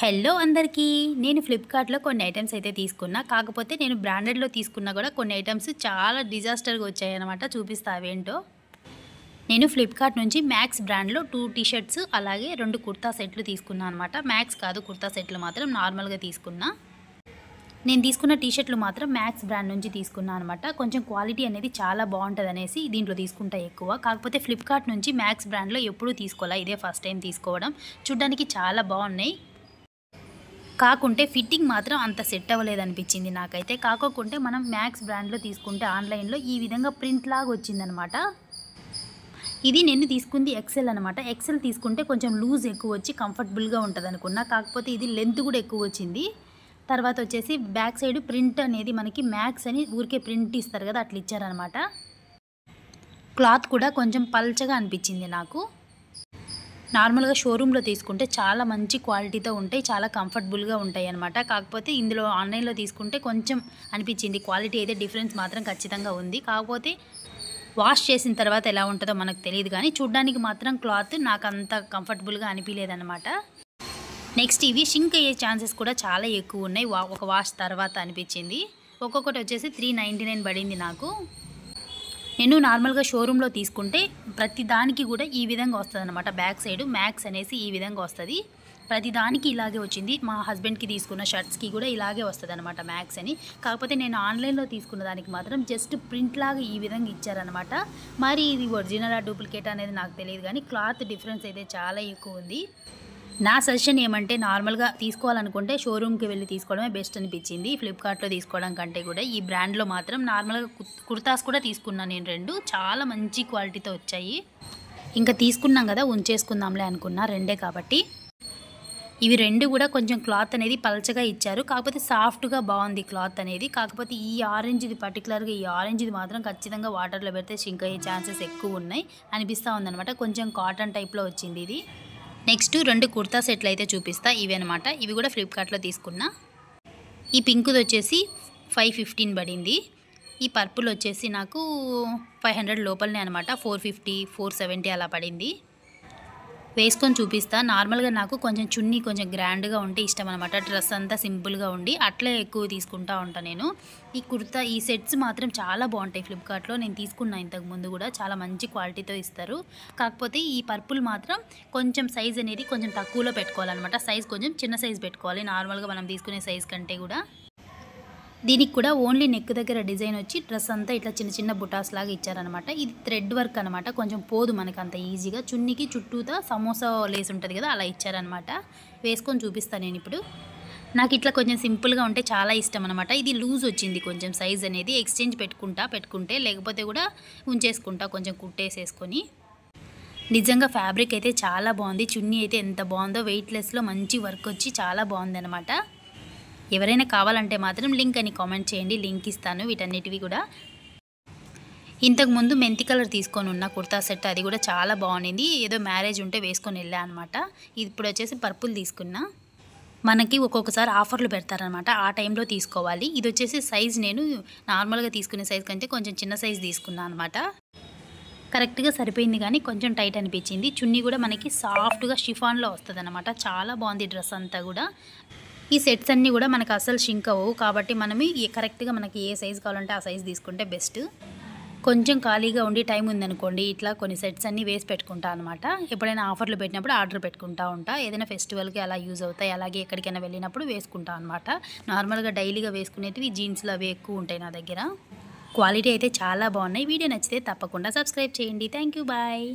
Hello అందరికీ నేను ఫ్లిప్‌కార్ట్‌లో కొన్ని ఐటెమ్స్ అయితే తీసుకున్నా. కాకపోతే నేను బ్రాండెడ్‌లో తీసుకున్నా కూడా కొన్ని ఐటెమ్స్ చాలా డిజాస్టర్‌గా వచ్చాయన్నమాట. చూపిస్తా అవేంటో. నేను ఫ్లిప్‌కార్ట్ నుంచి మ్యాక్స్ బ్రాండ్‌లో 2 టీ షర్ట్స్ అలాగే 2 కుర్తా సెట్లు తీసుకున్నా అనమాట. మ్యాక్స్ కాదు కుర్తా సెట్లు మాత్రం నార్మల్‌గా తీసుకున్నా. నేను తీసుకున్న టీ షర్ట్లు మాత్రం మ్యాక్స్ బ్రాండ్ నుంచి తీసుకున్నా అనమాట. కొంచెం క్వాలిటీ అనేది చాలా బాగుంటదనేసి దీంట్లో తీసుకుంటా ఎక్కువ. కాకపోతే ఫ్లిప్‌కార్ట్ నుంచి మ్యాక్స్ బ్రాండ్‌లో ఎప్పుడూ తీసుకోలా. ఇదే ఫస్ట్ టైం తీసుకోవడం. చూడ్డానికి చాలా బాగున్నాయి. కాకుంటే ఫిట్టింగ్ మాత్రం అంత సెట్ అవ్వలేదనిపించింది నాకైతే. కాకోకుంటే మనం మ్యాక్స్ బ్రాండ్‌లో తీసుకుంటే ఆన్‌లైన్‌లో ఈ విధంగా ప్రింట్ లాగా వచ్చిందనమాట. ఇది నేను తీసుకుంది ఎక్సెల్ అనమాట. ఎక్సెల్ తీసుకుంటే కొంచెం లూజ్ ఎక్కువ వచ్చి కంఫర్టబుల్‌గా ఉంటదనుకున్నా. కాకపోతే ఇది లెంత్ కూడా ఎక్కువ వచ్చింది. తర్వాత వచ్చేసి బ్యాక్ సైడ్ ప్రింట్ అనేది మనకి మ్యాక్స్ అని ఊరికే ప్రింట్ ఇస్తారు కదా, అట్లా ఇచ్చారనమాట. క్లాత్ కూడా కొంచెం పల్చగా అనిపించింది నాకు. నార్మల్‌గా షోరూమ్‌లో తీసుకుంటే చాలా మంచి క్వాలిటీతో ఉంటాయి. చాలా కంఫర్టబుల్‌గా ఉంటాయన్నమాట. కాకపోతే ఇందులో ఆన్‌లైన్‌లో తీసుకుంటే కొంచెం అనిపించింది. క్వాలిటీ అయితే డిఫరెన్స్ మాత్రం ఖచ్చితంగా ఉంది. కాకపోతే వాష్ చేసిన తర్వాత ఎలా ఉంటుందో మనకు తెలీదు గానీ, చూడ్డానికి మాత్రం క్లాత్ నాకంత కంఫర్టబుల్‌గా అనిపియలేదన్నమాట. నెక్స్ట్ ఇవి షింక్ అయ్యే ఛాన్సెస్ కూడా చాలా ఎక్కువున్నాయి. ఒక వాష్ తర్వాత అనిపించింది. ఒక్కొక్కటి వచ్చేసి 399 పడింది నాకు. నేను నార్మల్‌గా షోరూమ్‌లో తీసుకుంటే ప్రతి దానికి కూడా ఈ విధంగా వస్తదనమాట. బ్యాక్ సైడ్ మ్యాక్స్ అనేసి ఈ విధంగా వస్తది. ప్రతి దానికి ఇలాగే వచ్చింది. మా హస్బెండ్‌కి తీసుకున్న షర్ట్స్‌కి కూడా ఇలాగే వస్తదనమాట మ్యాక్స్ అని. కాకపోతే నేను ఆన్‌లైన్‌లో తీసుకున్న దానికి మాత్రం జస్ట్ ప్రింట్ లాగా ఈ విధంగా ఇచ్చారనమాట. మరి ఇది ఒరిజినలా డూప్లికేటా అనేది నాకు తెలియదు గానీ క్లాత్ డిఫరెన్స్ అయితే చాలా ఎక్కువుంది. నా సజెషన్ ఏమంటే నార్మల్‌గా తీసుకోవాలనుకుంటే షోరూమ్‌కి వెళ్లి తీసుకోవడమే బెస్ట్ అనిపించింది. ఫ్లిప్‌కార్ట్‌లో తీసుకోవడం కంటే కూడా ఈ బ్రాండ్‌లో మాత్రం నార్మల్‌గా కుర్తాస్ కూడా తీసుకున్నా నేను 2. చాలా మంచి క్వాలిటీతో వచ్చాయి. ఇంకా తీసుకున్నాం కదా, ఉంచేసుకుందాంలే అనుకున్నా, రెండే కాబట్టి. ఇవి 2 కూడా కొంచెం క్లాత్ అనేది పల్చగా ఇచ్చారు. కాకపోతే సాఫ్ట్‌గా బాగుంది క్లాత్ అనేది. కాకపోతే ఈ ఆరెంజ్‌ది పర్టిక్యులర్‌గా ఈ ఆరెంజ్‌ది మాత్రం ఖచ్చితంగా వాటర్‌లో పెడితే షింక్ అయ్యే ఛాన్సెస్ ఎక్కువున్నాయి అనిపిస్తా ఉందనమాట. కొంచెం కాటన్ టైప్‌లో వచ్చింది ఇది. నెక్స్ట్ 2 కుర్తా సెట్లు అయితే చూపిస్తా. ఇవి అనమాట. ఇవి కూడా ఫ్లిప్‌కార్ట్‌లో తీసుకున్నా. ఈ పింక్‌ది వచ్చేసి 515 పడింది. ఈ పర్పుల్ వచ్చేసి నాకు 500 లోపలనే అనమాట. 450, 470 అలా పడింది. వేసుకొని చూపిస్తా. నార్మల్‌గా నాకు కొంచెం చున్నీ కొంచెం గ్రాండ్‌గా ఉంటే ఇష్టం అనమాట. డ్రెస్ అంతా సింపుల్‌గా ఉండి అట్లే ఎక్కువ తీసుకుంటా ఉంటా నేను. ఈ సెట్స్ మాత్రం చాలా బాగుంటాయి ఫ్లిప్‌కార్ట్‌లో. నేను తీసుకున్నా ఇంతకుముందు కూడా. చాలా మంచి క్వాలిటీతో ఇస్తారు. కాకపోతే ఈ పర్పుల్ మాత్రం కొంచెం సైజ్ అనేది కొంచెం తక్కువలో పెట్టుకోవాలన్నమాట. సైజ్ కొంచెం చిన్న సైజ్ పెట్టుకోవాలి నార్మల్‌గా మనం తీసుకునే సైజ్ కంటే కూడా. దీనికి కూడా ఓన్లీ నెక్ దగ్గర డిజైన్ వచ్చి డ్రెస్ అంతా ఇట్లా చిన్న చిన్న బుటాస్ లాగా ఇచ్చారనమాట. ఇది థ్రెడ్ వర్క్ అనమాట. కొంచెం పోదు మనకు అంత ఈజీగా. చున్నీకి చుట్టూతా సమోసా లేస్ ఉంటుంది కదా, అలా ఇచ్చారనమాట. వేసుకొని చూపిస్తాను నేను ఇప్పుడు. నాకు ఇట్లా కొంచెం సింపుల్గా ఉంటే చాలా ఇష్టం అనమాట. ఇది లూజ్ వచ్చింది కొంచెం సైజ్ అనేది. ఎక్స్చేంజ్ పెట్టుకుంటే, లేకపోతే కూడా ఉంచేసుకుంటా కొంచెం కుట్టేసేసుకొని. నిజంగా ఫ్యాబ్రిక్ అయితే చాలా బాగుంది. చున్నీ అయితే ఎంత బాగుందో, వెయిట్లెస్లో మంచి వర్క్ వచ్చి చాలా బాగుంది అనమాట. ఎవరైనా కావాలంటే మాత్రం లింక్ అని కామెంట్ చేయండి, లింక్ ఇస్తాను వీటన్నిటివి కూడా. ఇంతకుముందు మెంతి కలర్ తీసుకొని ఉన్న కుర్తా సెట్, అది కూడా చాలా బాగుంది. ఏదో మ్యారేజ్ ఉంటే వేసుకొని వెళ్ళా అనమాట. ఇప్పుడు వచ్చేసి పర్పుల్ తీసుకున్నా. మనకి ఒక్కొక్కసారి ఆఫర్లు పెడతారనమాట, ఆ టైంలో తీసుకోవాలి. ఇది వచ్చేసి సైజ్ నేను నార్మల్గా తీసుకునే సైజ్ కంటే కొంచెం చిన్న సైజ్ తీసుకున్నా అనమాట. కరెక్ట్గా సరిపోయింది కానీ కొంచెం టైట్ అనిపించింది. చున్నీ కూడా మనకి సాఫ్ట్గా షిఫాన్లో వస్తుంది అనమాట. చాలా బాగుంది డ్రెస్ అంతా కూడా. ఈ సెట్స్ అన్నీ కూడా మనకు అసలు షింక్ అవ్వవు. కాబట్టి మనం కరెక్ట్గా మనకి ఏ సైజు కావాలంటే ఆ సైజు తీసుకుంటే బెస్ట్. కొంచెం ఖాళీగా ఉండి టైం ఉందనుకోండి, ఇట్లా కొన్ని సెట్స్ అన్నీ వేసి పెట్టుకుంటా అనమాట. ఎప్పుడైనా ఆఫర్లు పెట్టినప్పుడు ఆర్డర్ పెట్టుకుంటా ఉంటా. ఏదైనా ఫెస్టివల్కి అలా యూజ్ అవుతాయి. అలాగే ఎక్కడికైనా వెళ్ళినప్పుడు వేసుకుంటా అనమాట. నార్మల్గా డైలీగా వేసుకునేటివి జీన్స్లు అవి ఎక్కువ ఉంటాయి నా దగ్గర. క్వాలిటీ అయితే చాలా బాగున్నాయి. వీడియో నచ్చితే తప్పకుండా సబ్స్క్రైబ్ చేయండి. Thank you, bye.